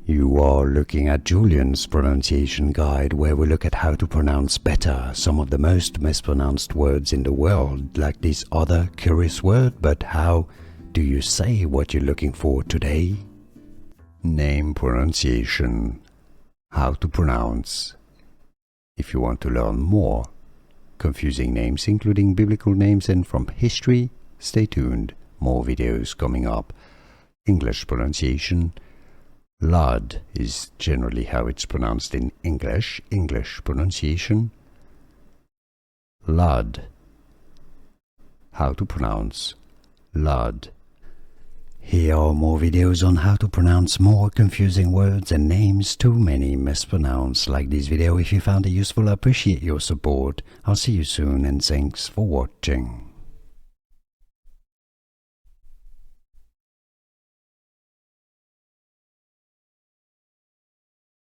You are looking at Julian's pronunciation guide, where we look at how to pronounce better some of the most mispronounced words in the world, like this other curious word. But how do you say what you're looking for today? Name pronunciation. How to pronounce. If you want to learn more confusing names, including biblical names and from history, stay tuned. More videos coming up. English pronunciation. Lud is generally how it's pronounced in English. English pronunciation. Lud. How to pronounce Lud. Here are more videos on how to pronounce more confusing words and names too many mispronounced. Like this video if you found it useful. I appreciate your support. I'll see you soon and thanks for watching.